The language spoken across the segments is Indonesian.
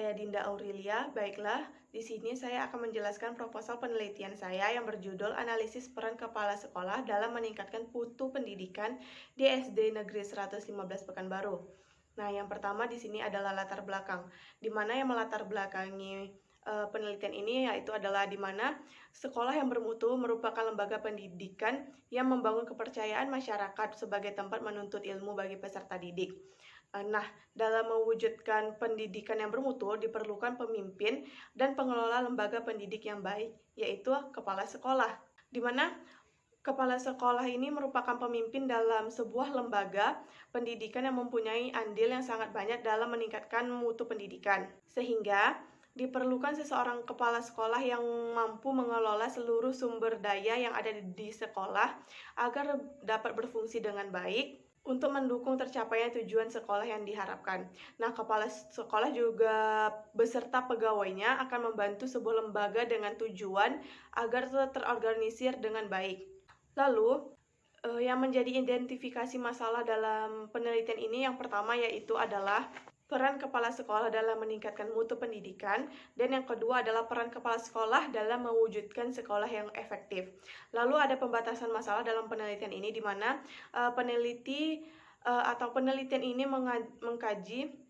saya Dinda Aurelia. Baiklah, di sini saya akan menjelaskan proposal penelitian saya yang berjudul Analisis Peran Kepala Sekolah dalam Meningkatkan Mutu Pendidikan di SD Negeri 115 Pekanbaru. Nah, yang pertama di sini adalah latar belakang, di mana yang melatar belakangi penelitian ini yaitu adalah di mana sekolah yang bermutu merupakan lembaga pendidikan yang membangun kepercayaan masyarakat sebagai tempat menuntut ilmu bagi peserta didik. Nah, dalam mewujudkan pendidikan yang bermutu diperlukan pemimpin dan pengelola lembaga pendidik yang baik, yaitu kepala sekolah. Di mana kepala sekolah ini merupakan pemimpin dalam sebuah lembaga pendidikan yang mempunyai andil yang sangat banyak dalam meningkatkan mutu pendidikan. Sehingga diperlukan seseorang kepala sekolah yang mampu mengelola seluruh sumber daya yang ada di sekolah agar dapat berfungsi dengan baik untuk mendukung tercapainya tujuan sekolah yang diharapkan. Nah, kepala sekolah juga beserta pegawainya akan membantu sebuah lembaga dengan tujuan agar terorganisir dengan baik. Lalu, yang menjadi identifikasi masalah dalam penelitian ini yang pertama yaitu adalah peran kepala sekolah dalam meningkatkan mutu pendidikan, dan yang kedua adalah peran kepala sekolah dalam mewujudkan sekolah yang efektif. Lalu ada pembatasan masalah dalam penelitian ini di mana penelitian ini mengkaji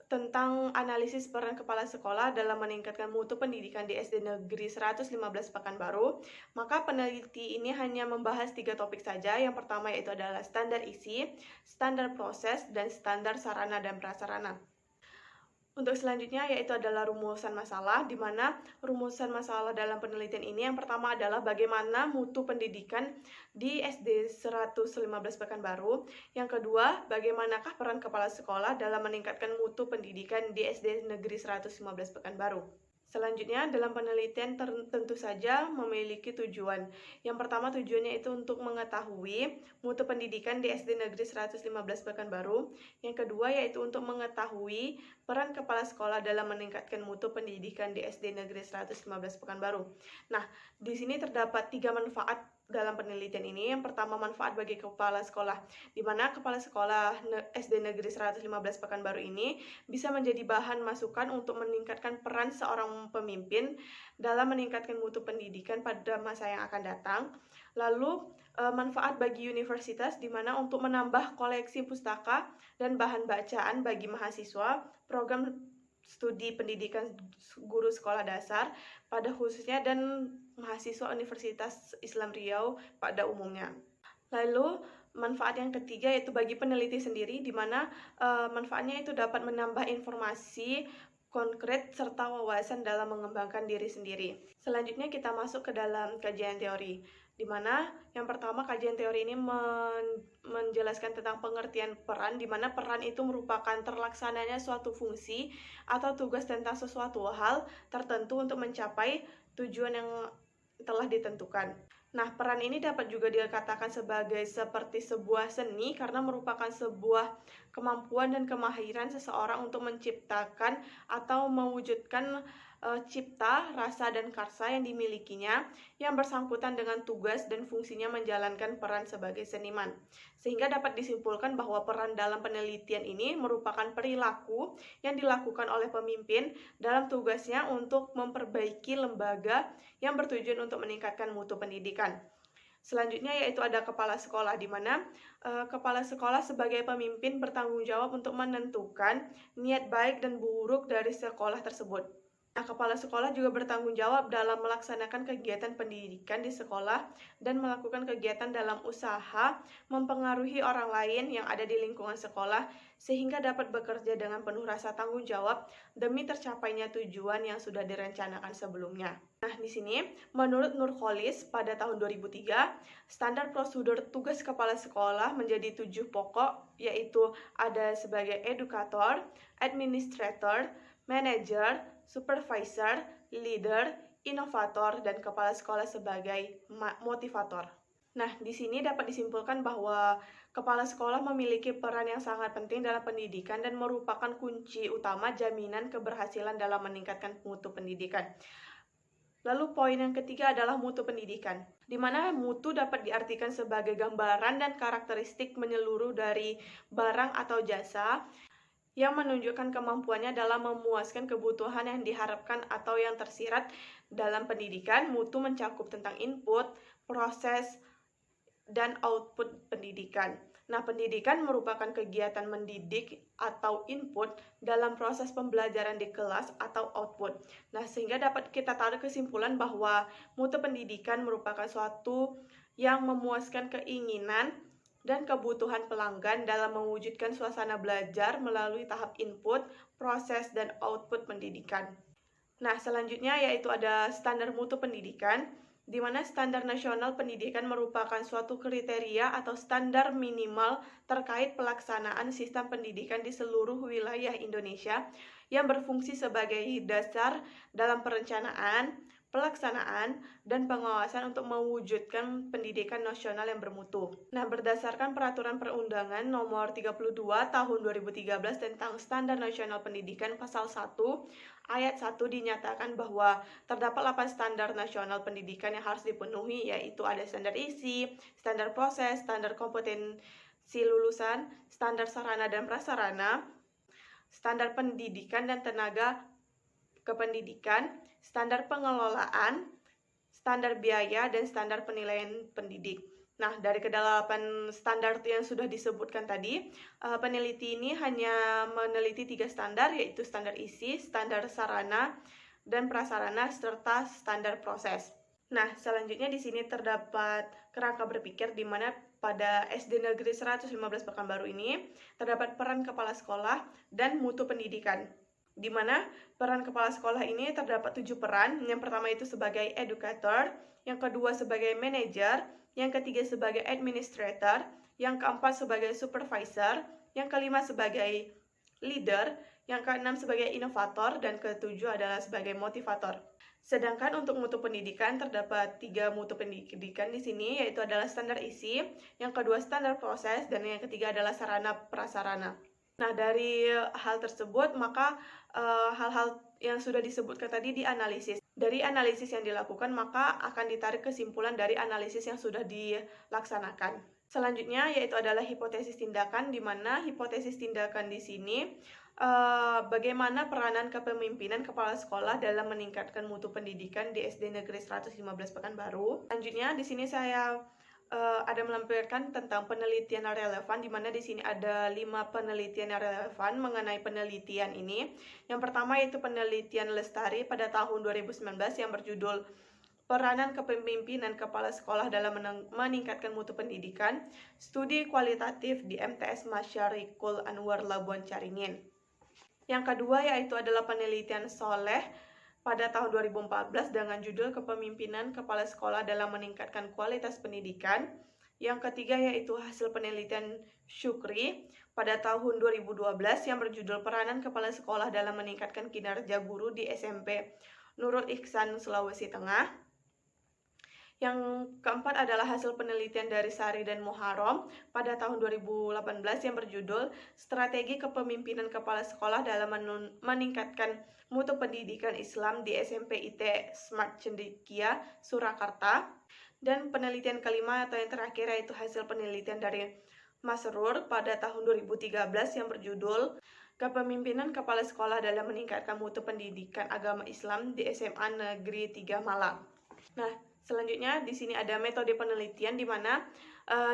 tentang analisis peran kepala sekolah dalam meningkatkan mutu pendidikan di SD Negeri 115 Pekanbaru. Maka peneliti ini hanya membahas 3 topik saja. Yang pertama yaitu adalah standar isi, standar proses, dan standar sarana dan prasarana. Untuk selanjutnya yaitu adalah rumusan masalah, di mana rumusan masalah dalam penelitian ini yang pertama adalah bagaimana mutu pendidikan di SD 115 Pekanbaru. Yang kedua, bagaimanakah peran kepala sekolah dalam meningkatkan mutu pendidikan di SD Negeri 115 Pekanbaru. Selanjutnya, dalam penelitian tentu saja memiliki tujuan. Yang pertama tujuannya itu untuk mengetahui mutu pendidikan di SD Negeri 115 Pekanbaru. Yang kedua yaitu untuk mengetahui peran kepala sekolah dalam meningkatkan mutu pendidikan di SD Negeri 115 Pekanbaru. Nah, di sini terdapat 3 manfaat dalam penelitian ini. Yang pertama, manfaat bagi kepala sekolah, di mana kepala sekolah SD Negeri 115 Pekanbaru ini bisa menjadi bahan masukan untuk meningkatkan peran seorang pemimpin dalam meningkatkan mutu pendidikan pada masa yang akan datang. Lalu, manfaat bagi universitas, di mana untuk menambah koleksi pustaka dan bahan bacaan bagi mahasiswa program studi pendidikan guru sekolah dasar pada khususnya dan mahasiswa Universitas Islam Riau pada umumnya. Lalu manfaat yang ketiga yaitu bagi peneliti sendiri, di mana manfaatnya itu dapat menambah informasi konkret serta wawasan dalam mengembangkan diri sendiri. Selanjutnya kita masuk ke dalam kajian teori, di mana yang pertama kajian teori ini menjelaskan tentang pengertian peran, di mana peran itu merupakan terlaksananya suatu fungsi atau tugas tentang sesuatu hal tertentu untuk mencapai tujuan yang telah ditentukan. Nah, peran ini dapat juga dikatakan seperti sebuah seni karena merupakan sebuah kemampuan dan kemahiran seseorang untuk menciptakan atau mewujudkan cipta, rasa, dan karsa yang dimilikinya yang bersangkutan dengan tugas dan fungsinya menjalankan peran sebagai seniman. Sehingga dapat disimpulkan bahwa peran dalam penelitian ini merupakan perilaku yang dilakukan oleh pemimpin dalam tugasnya untuk memperbaiki lembaga yang bertujuan untuk meningkatkan mutu pendidikan. Selanjutnya yaitu ada kepala sekolah, di mana kepala sekolah sebagai pemimpin bertanggung jawab untuk menentukan niat baik dan buruk dari sekolah tersebut. Nah, kepala sekolah juga bertanggung jawab dalam melaksanakan kegiatan pendidikan di sekolah dan melakukan kegiatan dalam usaha mempengaruhi orang lain yang ada di lingkungan sekolah sehingga dapat bekerja dengan penuh rasa tanggung jawab demi tercapainya tujuan yang sudah direncanakan sebelumnya. Nah, di sini menurut Nurholis pada tahun 2003, standar prosedur tugas kepala sekolah menjadi 7 pokok, yaitu ada sebagai edukator, administrator, manager, supervisor, leader, inovator, dan kepala sekolah sebagai motivator. Nah, di sini dapat disimpulkan bahwa kepala sekolah memiliki peran yang sangat penting dalam pendidikan dan merupakan kunci utama jaminan keberhasilan dalam meningkatkan mutu pendidikan. Lalu poin yang ketiga adalah mutu pendidikan, di mana mutu dapat diartikan sebagai gambaran dan karakteristik menyeluruh dari barang atau jasa yang menunjukkan kemampuannya dalam memuaskan kebutuhan yang diharapkan atau yang tersirat dalam pendidikan. Mutu mencakup tentang input, proses, dan output pendidikan. Nah, pendidikan merupakan kegiatan mendidik atau input dalam proses pembelajaran di kelas atau output. Nah, sehingga dapat kita tarik kesimpulan bahwa mutu pendidikan merupakan suatu yang memuaskan keinginan dan kebutuhan pelanggan dalam mewujudkan suasana belajar melalui tahap input, proses, dan output pendidikan. Nah, selanjutnya yaitu ada standar mutu pendidikan, di mana standar nasional pendidikan merupakan suatu kriteria atau standar minimal terkait pelaksanaan sistem pendidikan di seluruh wilayah Indonesia yang berfungsi sebagai dasar dalam perencanaan, pelaksanaan, dan pengawasan untuk mewujudkan pendidikan nasional yang bermutu. Nah, berdasarkan Peraturan Perundangan Nomor 32 Tahun 2013 tentang Standar Nasional Pendidikan Pasal 1 Ayat 1 dinyatakan bahwa terdapat 8 standar nasional pendidikan yang harus dipenuhi, yaitu ada standar isi, standar proses, standar kompetensi lulusan, standar sarana dan prasarana, standar pendidikan dan tenaga kependidikan, standar pengelolaan, standar biaya, dan standar penilaian pendidik. Nah, dari kedalaman standar yang sudah disebutkan tadi, peneliti ini hanya meneliti 3 standar, yaitu standar isi, standar sarana, dan prasarana, serta standar proses. Nah, selanjutnya di sini terdapat kerangka berpikir di mana pada SD Negeri 115 Pekanbaru ini terdapat peran kepala sekolah dan mutu pendidikan, di mana peran kepala sekolah ini terdapat 7 peran. Yang pertama itu sebagai educator, yang kedua sebagai manager, yang ketiga sebagai administrator, yang keempat sebagai supervisor, yang kelima sebagai leader, yang keenam sebagai inovator, dan ketujuh adalah sebagai motivator. Sedangkan untuk mutu pendidikan terdapat 3 mutu pendidikan di sini, yaitu adalah standar isi, yang kedua standar proses, dan yang ketiga adalah sarana prasarana. Nah, dari hal tersebut, maka hal-hal yang sudah disebutkan tadi dianalisis. Dari analisis yang dilakukan, maka akan ditarik kesimpulan dari analisis yang sudah dilaksanakan. Selanjutnya, yaitu adalah hipotesis tindakan, di mana hipotesis tindakan di sini bagaimana peranan kepemimpinan kepala sekolah dalam meningkatkan mutu pendidikan di SD Negeri 115 Pekanbaru. Selanjutnya, di sini saya ada melampirkan tentang penelitian relevan, di mana di sini ada 5 penelitian yang relevan mengenai penelitian ini. Yang pertama yaitu penelitian Lestari pada tahun 2019 yang berjudul Peranan Kepemimpinan Kepala Sekolah dalam Meningkatkan Mutu Pendidikan, Studi Kualitatif di MTS Masyarikul Anwar Labuan Caringin. Yang kedua yaitu adalah penelitian Soleh pada tahun 2014 dengan judul Kepemimpinan Kepala Sekolah dalam Meningkatkan Kualitas Pendidikan. Yang ketiga yaitu hasil penelitian Syukri pada tahun 2012 yang berjudul Peranan Kepala Sekolah dalam Meningkatkan Kinerja Guru di SMP Nurul Ihsan, Sulawesi Tengah. Yang keempat adalah hasil penelitian dari Sari dan Muharram pada tahun 2018 yang berjudul Strategi Kepemimpinan Kepala Sekolah dalam Meningkatkan Mutu Pendidikan Islam di SMP IT Smart Cendekia, Surakarta. Dan penelitian kelima atau yang terakhir yaitu hasil penelitian dari Masrur pada tahun 2013 yang berjudul Kepemimpinan Kepala Sekolah dalam Meningkatkan Mutu Pendidikan Agama Islam di SMA Negeri 3 Malang. Nah, selanjutnya di sini ada metode penelitian, di mana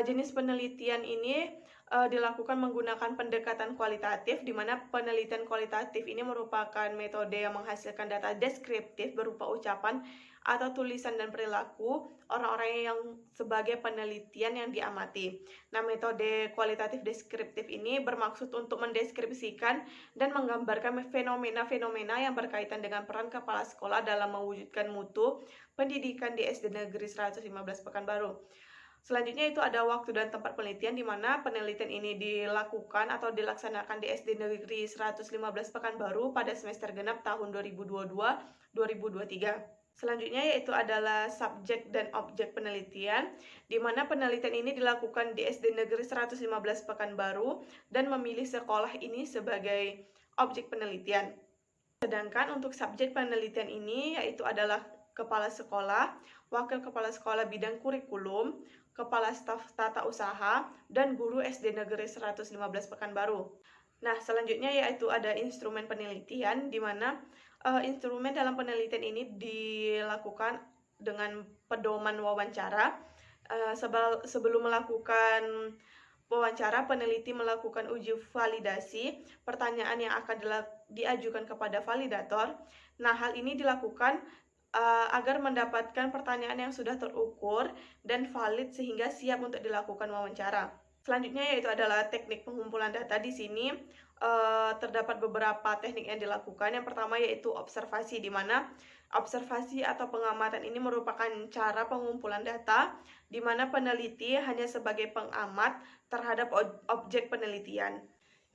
jenis penelitian ini dilakukan menggunakan pendekatan kualitatif, di mana penelitian kualitatif ini merupakan metode yang menghasilkan data deskriptif berupa ucapan atau tulisan dan perilaku orang-orang yang sebagai penelitian yang diamati. Nah, metode kualitatif deskriptif ini bermaksud untuk mendeskripsikan dan menggambarkan fenomena-fenomena yang berkaitan dengan peran kepala sekolah dalam mewujudkan mutu pendidikan di SD Negeri 115 Pekanbaru. Selanjutnya itu ada waktu dan tempat penelitian, di mana penelitian ini dilakukan atau dilaksanakan di SD Negeri 115 Pekanbaru pada semester genap tahun 2022-2023. Selanjutnya yaitu adalah subjek dan objek penelitian, di mana penelitian ini dilakukan di SD Negeri 115 Pekanbaru dan memilih sekolah ini sebagai objek penelitian. Sedangkan untuk subjek penelitian ini yaitu adalah kepala sekolah, wakil kepala sekolah bidang kurikulum, kepala staf tata usaha, dan guru SD Negeri 115 Pekanbaru. Nah, selanjutnya yaitu ada instrumen penelitian, di mana instrumen dalam penelitian ini dilakukan dengan pedoman wawancara. Sebelum melakukan wawancara, peneliti melakukan uji validasi pertanyaan yang akan diajukan kepada validator. Nah, hal ini dilakukan agar mendapatkan pertanyaan yang sudah terukur dan valid sehingga siap untuk dilakukan wawancara. Selanjutnya yaitu adalah teknik pengumpulan data. Di sini terdapat beberapa teknik yang dilakukan. Yang pertama yaitu observasi, di mana observasi atau pengamatan ini merupakan cara pengumpulan data, di mana peneliti hanya sebagai pengamat terhadap objek penelitian.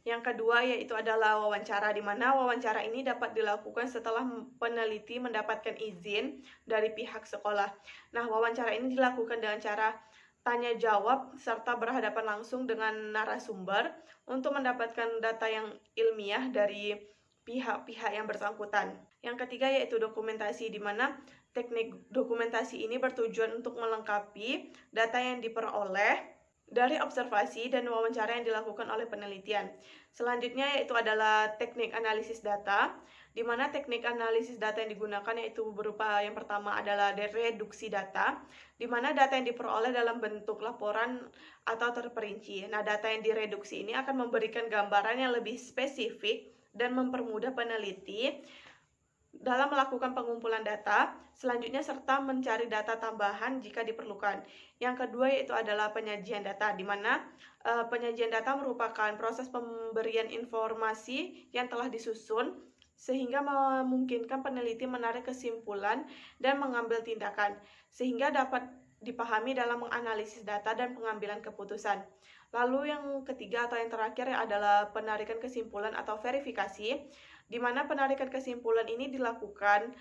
Yang kedua yaitu adalah wawancara, di mana wawancara ini dapat dilakukan setelah peneliti mendapatkan izin dari pihak sekolah. Nah, wawancara ini dilakukan dengan cara tanya jawab serta berhadapan langsung dengan narasumber untuk mendapatkan data yang ilmiah dari pihak-pihak yang bersangkutan. Yang ketiga yaitu dokumentasi, di mana teknik dokumentasi ini bertujuan untuk melengkapi data yang diperoleh dari observasi dan wawancara yang dilakukan oleh penelitian. Selanjutnya yaitu adalah teknik analisis data, di mana teknik analisis data yang digunakan yaitu berupa yang pertama adalah reduksi data, di mana data yang diperoleh dalam bentuk laporan atau terperinci. Nah, data yang direduksi ini akan memberikan gambaran yang lebih spesifik dan mempermudah peneliti dalam melakukan pengumpulan data, selanjutnya serta mencari data tambahan jika diperlukan. Yang kedua yaitu adalah penyajian data, di mana penyajian data merupakan proses pemberian informasi yang telah disusun sehingga memungkinkan peneliti menarik kesimpulan dan mengambil tindakan, sehingga dapat dipahami dalam menganalisis data dan pengambilan keputusan. Lalu yang ketiga atau yang terakhir adalah penarikan kesimpulan atau verifikasi, di mana penarikan kesimpulan ini dilakukan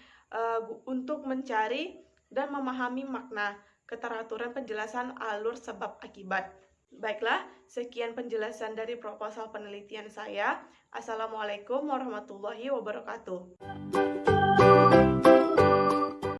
untuk mencari dan memahami makna, keteraturan penjelasan alur sebab akibat. Baiklah, sekian penjelasan dari proposal penelitian saya. Assalamualaikum warahmatullahi wabarakatuh.